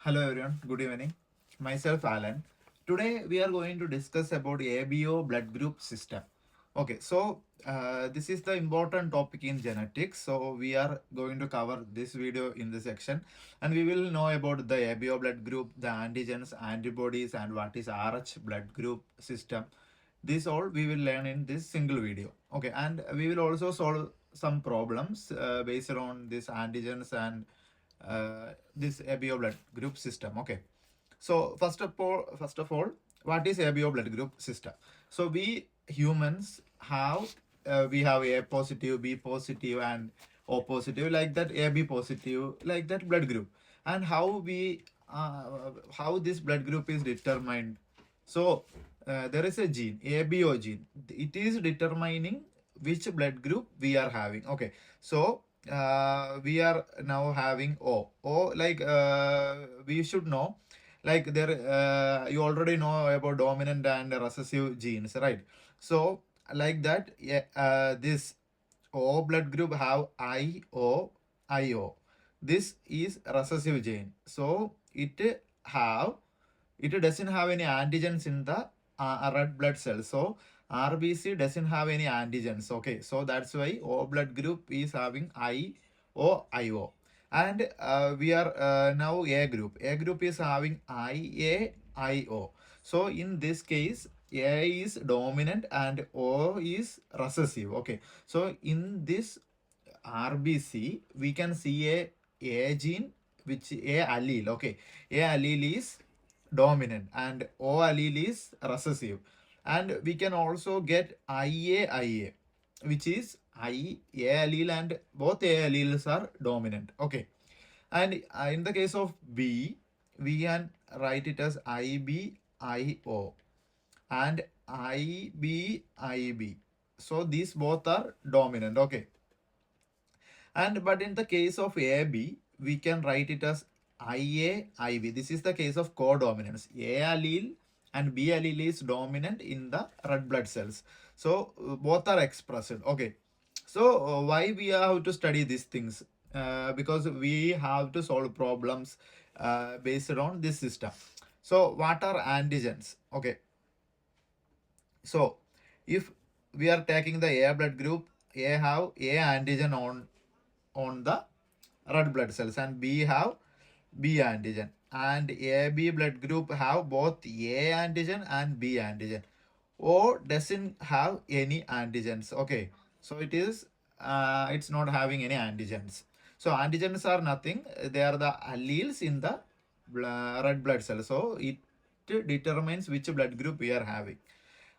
Hello everyone, good evening. Myself Alan. Today we are going to discuss about ABO blood group system. Okay, so this is the important topic in genetics. So we are going to cover this video in this section, and we will know about the ABO blood group, the antigens, antibodies, and what is RH blood group system. This all we will learn in this single video. Okay, and we will also solve some problems based on this antigens and this ABO blood group system. Okay, so first of all, what is ABO blood group system? So we humans have we have A positive, B positive, and O positive, like that, AB positive, like that blood group. And how this blood group is determined? So there is a gene, ABO gene. It is determining which blood group we are having. Okay, so we are now having O, like we should know, like there you already know about dominant and recessive genes, right? So like that, yeah, this O blood group have IO. This is recessive gene, so have it doesn't have any antigens in the red blood cells. So RBC doesn't have any antigens. Okay, so that's why O blood group is having IO. And we are now A group. A group is having IAIO. So in this case, A is dominant and O is recessive. Okay, so in this RBC, we can see A gene, which A allele. Okay, A allele is dominant and O allele is recessive. And we can also get IAIA, which is A allele, and both A alleles are dominant. Okay, and in the case of B, we can write it as IBIO and IBIB. So these both are dominant. Okay, and but in the case of AB, we can write it as IAIB. This is the case of codominance. A allele and B allele is dominant in the red blood cells. So both are expressed. Okay. So why we have to study these things? Because we have to solve problems based on this system. So what are antigens? Okay. So if we are taking the A blood group, A have A antigen on the red blood cells and B have B antigen, and AB blood group have both A antigen and B antigen. O doesn't have any antigens. Okay, so it's not having any antigens. So antigens are nothing, they are the alleles in the red blood cell. So it determines which blood group we are having.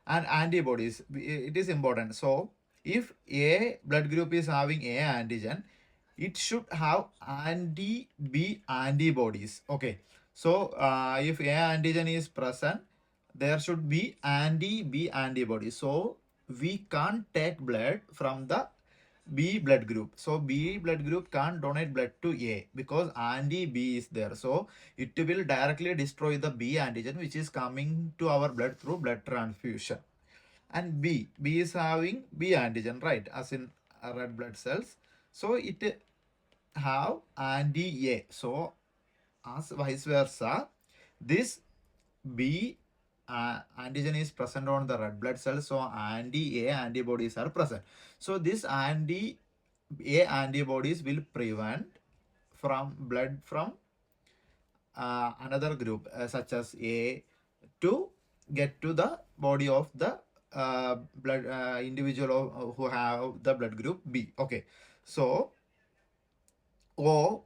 And antibodies, it is important. So if A blood group is having A antigen, it should have anti-B antibodies. Okay, so if A antigen is present, there should be anti-B antibodies. So we can't take blood from the B blood group. So B blood group can't donate blood to A because anti-B is there. So it will directly destroy the B antigen, which is coming to our blood through blood transfusion. And B is having B antigen, right, as in red blood cells. So it have anti-A. So as vice versa, this B antigen is present on the red blood cells, so anti-A antibodies are present. So this anti-A antibodies will prevent from blood from another group such as A to get to the body of the blood individual who have the blood group B. Okay, so O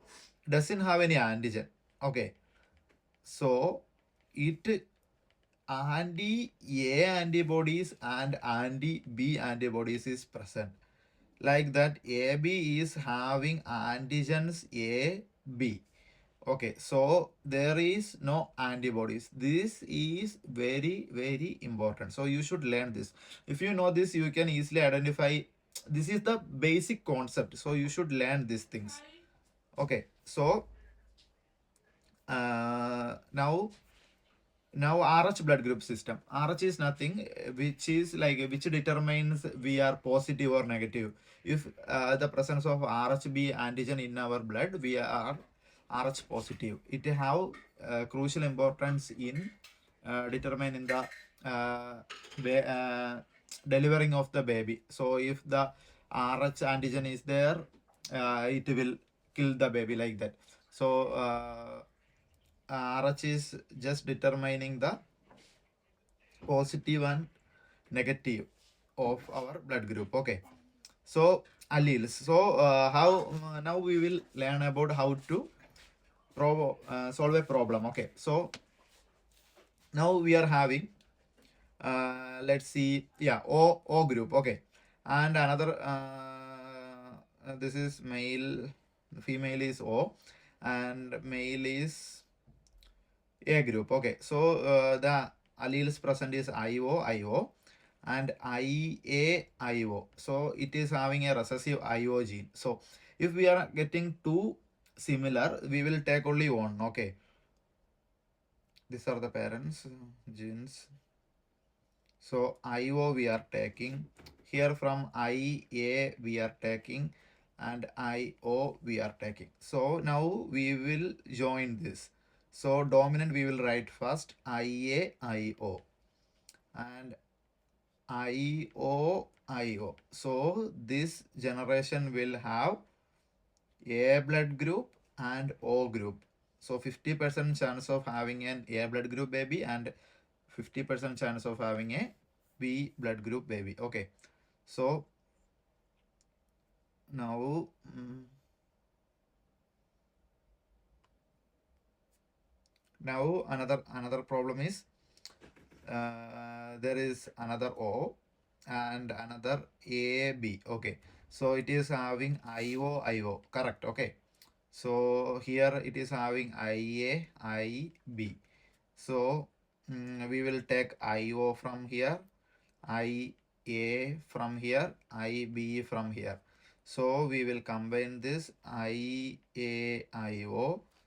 doesn't have any antigen. Okay, so it anti-A antibodies and anti-B antibodies is present. Like that, AB is having antigens A, B. Okay, so there is no antibodies. This is very, very important. So you should learn this. If you know this, you can easily identify. This is the basic concept. So you should learn these things. Okay, so now RH blood group system. RH is nothing, which is like which determines we are positive or negative. If the presence of RHB antigen in our blood, we are Rh positive. It have crucial importance in determining the delivering of the baby. So if the Rh antigen is there, it will kill the baby like that. So Rh is just determining the positive and negative of our blood group. Okay, so alleles. So how now we will learn about how to solve a problem. Okay, so now we are having let's see, yeah, O group. Okay, and another this is male, female is O, and male is A group. Okay, so the alleles present is IO, and IO. So it is having a recessive IO gene. So if we are getting two similar, we will take only one. Okay, these are the parents genes. So IO we are taking here, from IA we are taking, and IO we are taking. So now we will join this. So dominant we will write first IO and IO. So this generation will have A blood group and O group. So 50% chance of having an A blood group baby and 50% chance of having a B blood group baby. Okay, so now now another problem is there is another O and another AB. Okay, so it is having IO, correct. Okay, so here it is having IB. So we will take IO from here, IA from here, IB from here. So we will combine this IAIO.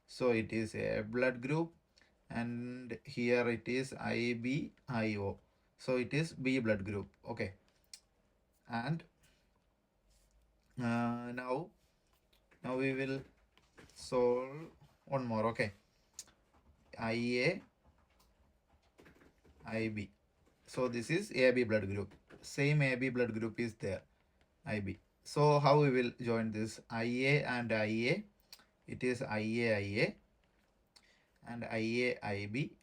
So it is a blood group, and here it is IBIO. So it is B blood group. Okay, and now we will solve one more. Okay, IA IB. So this is AB blood group. Same AB blood group is there, IB. So how we will join this IA and IA? It is IA and IA IB,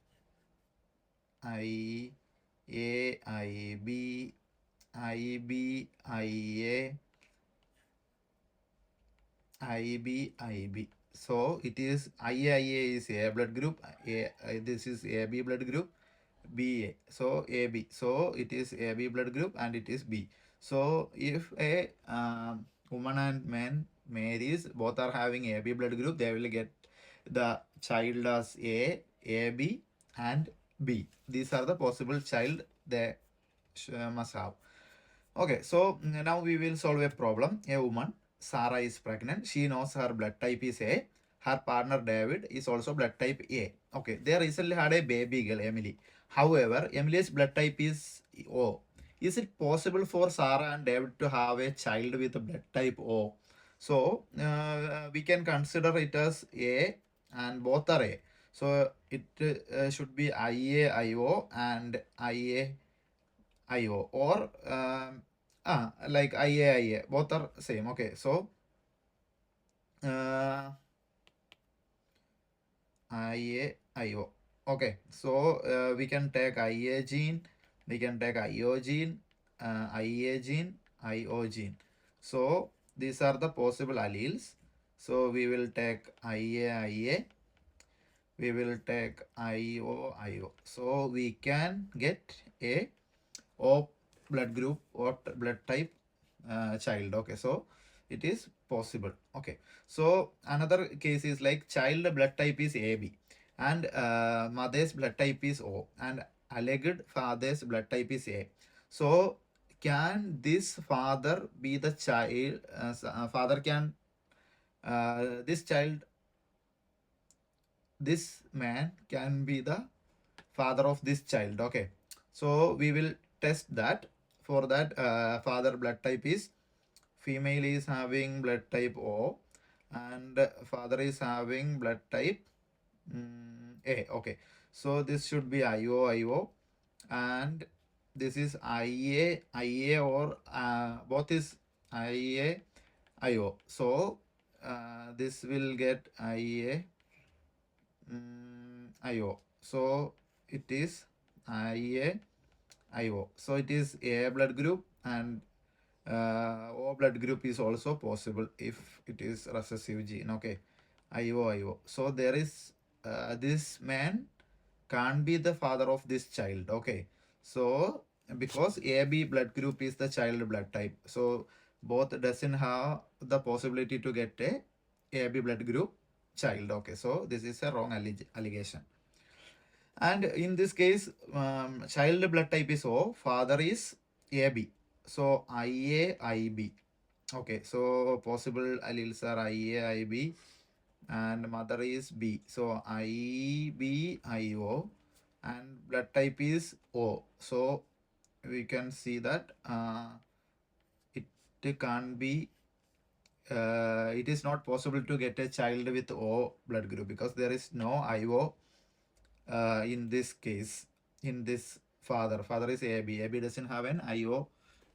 IA IB, IB IA, IB. So it is IA is A blood group. This is AB blood group. BA. So AB. So it is AB blood group and it is B. So if a woman and man marries, both are having AB blood group, they will get the child as A, AB and B. These are the possible child they must have. Okay, so now we will solve a problem. A woman, Sarah, is pregnant. She knows her blood type is A. Her partner David is also blood type A. Okay, they recently had a baby girl, Emily. However, Emily's blood type is O. Is it possible for Sarah and David to have a child with a blood type O? So we can consider it as A, and both are A. So it should be IAIO and IAIO, or like IA, both are same. Okay, so IAIO. Okay, so we can take IA gene, we can take IO gene, IA gene, IO gene. So these are the possible alleles. So we will take IA, we will take IO. So we can get a O blood group or blood type child. Okay, so it is possible. Okay, so another case is like child blood type is AB and mother's blood type is O and alleged father's blood type is A. So can this father be the child? Father can this child, this man can be the father of this child. Okay, so we will test that. For that, father blood type is female is having blood type O and father is having blood type A. Okay, so this should be IO, and this is IA, or both is IO. So this will get IO. So it is IO. So it is A blood group, and O blood group is also possible if it is recessive gene. Okay, IO. So there is this man can't be the father of this child. Okay, so because AB blood group is the child blood type, so both doesn't have the possibility to get a AB blood group child. Okay, so this is a wrong allegation. And in this case, child blood type is O, father is AB. So IA, IB. Okay, so possible alleles are IA, IB, and mother is B. So IB, IO, and blood type is O. So we can see that it can't be. It is not possible to get a child with O blood group because there is no IO in this case. In this father is AB. AB doesn't have an IO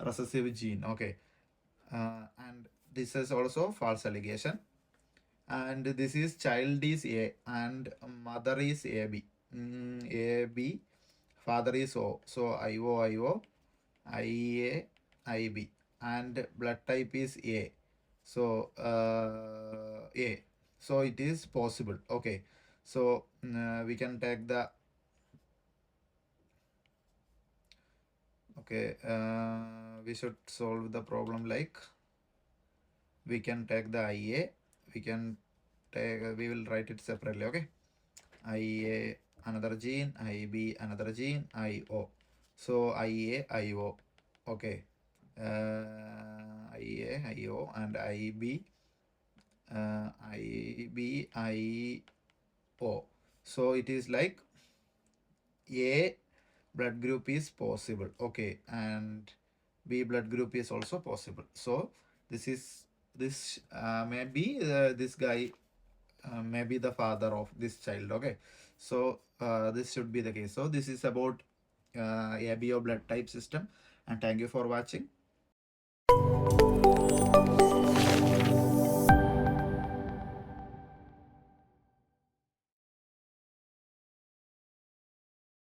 recessive gene. Okay, and this is also false allegation. And this is child is A and mother is AB. AB, father is O. So IO, IA, IB, and blood type is A. So A. So it is possible. Okay. So we can take the okay. We should solve the problem like we can take the IA. We will write it separately. Okay. IA another gene, IB another gene, IO. So IA, IO. Okay. IA, IO, and IB, IB, IO. So it is like A blood group is possible. Okay. And B blood group is also possible. So this maybe this guy maybe the father of this child. Okay, so this should be the case. So this is about ABO blood type system, and thank you for watching.